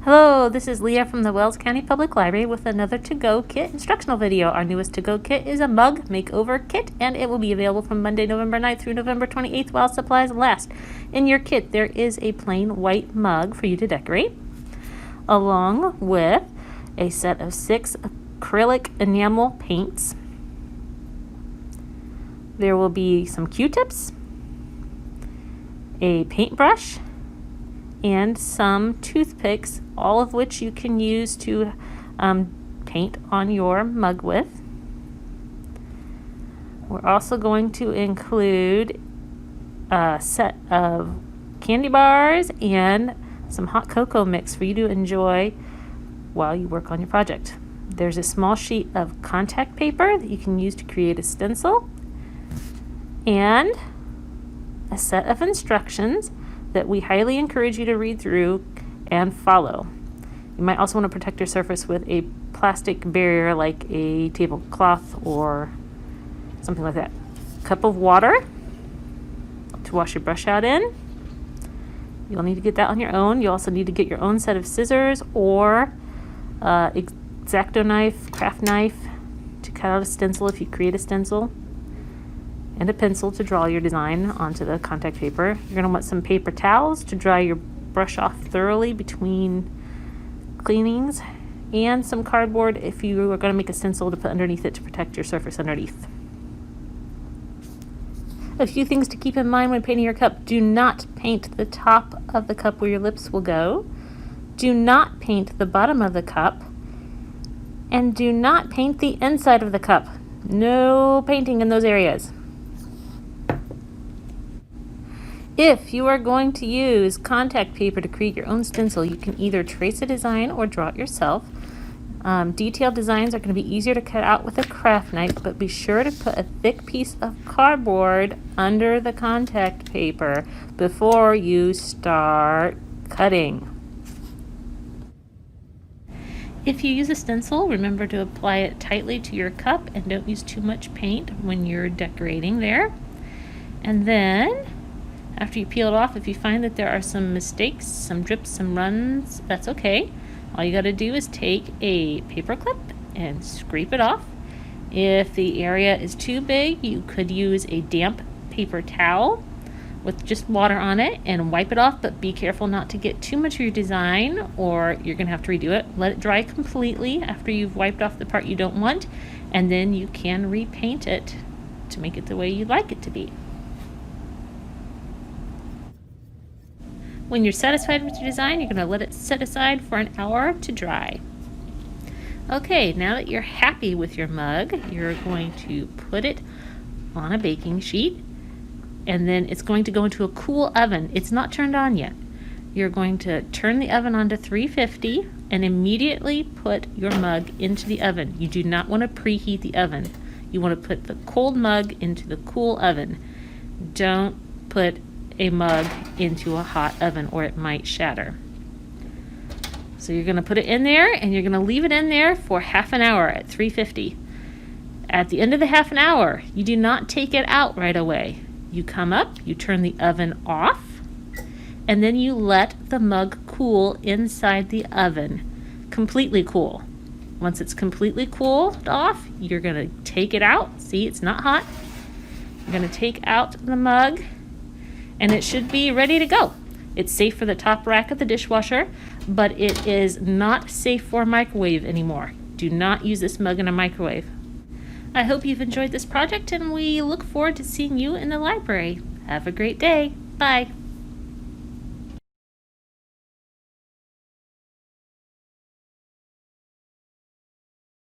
Hello, this is Leah from the Wells County Public Library with another to-go kit instructional video. Our newest to-go kit is a mug makeover kit, and it will be available from Monday, November 9th through November 28th while supplies last. In your kit, there is a plain white mug for you to decorate, along with a set of 6 acrylic enamel paints. There will be some Q-tips, a paintbrush, and some toothpicks, all of which you can use to paint on your mug with. We're also going to include a set of candy bars and some hot cocoa mix for you to enjoy while you work on your project. There's a small sheet of contact paper that you can use to create a stencil, and a set of instructions that we highly encourage you to read through and follow. You might also want to protect your surface with a plastic barrier like a tablecloth or something like that. Cup of water to wash your brush out in. You'll need to get that on your own. You also need to get your own set of scissors or X-Acto knife, craft knife to cut out a stencil if you create a stencil, and a pencil to draw your design onto the contact paper. You're going to want some paper towels to dry your brush off thoroughly between cleanings, and some cardboard if you are going to make a stencil to put underneath it to protect your surface underneath. A few things to keep in mind when painting your cup. Do not paint the top of the cup where your lips will go. Do not paint the bottom of the cup. And do not paint the inside of the cup. No painting in those areas. If you are going to use contact paper to create your own stencil, you can either trace a design or draw it yourself. Detailed designs are going to be easier to cut out with a craft knife, but be sure to put a thick piece of cardboard under the contact paper before you start cutting. If you use a stencil, remember to apply it tightly to your cup and don't use too much paint when you're decorating there. And then after you peel it off, if you find that there are some mistakes, some drips, some runs, that's okay. All you got to do is take a paper clip and scrape it off. If the area is too big, you could use a damp paper towel with just water on it and wipe it off, but be careful not to get too much of your design or you're going to have to redo it. Let it dry completely after you've wiped off the part you don't want, and then you can repaint it to make it the way you'd like it to be. When you're satisfied with your design, you're going to let it set aside for an hour to dry. Okay, now that you're happy with your mug, you're going to put it on a baking sheet, and then it's going to go into a cool oven. It's not turned on yet. You're going to turn the oven on to 350 and immediately put your mug into the oven. You do not want to preheat the oven. You want to put the cold mug into the cool oven. Don't put a mug into a hot oven or it might shatter. So you're going to put it in there and you're going to leave it in there for half an hour at 350. At the end of the half an hour, you do not take it out right away. You come up, you turn the oven off, and then you let the mug cool inside the oven. Completely cool. Once it's completely cooled off, you're going to take it out. See, it's not hot. You're going to take out the mug, and it should be ready to go. It's safe for the top rack of the dishwasher, but it is not safe for a microwave anymore. Do not use this mug in a microwave. I hope you've enjoyed this project, and we look forward to seeing you in the library. Have a great day. Bye.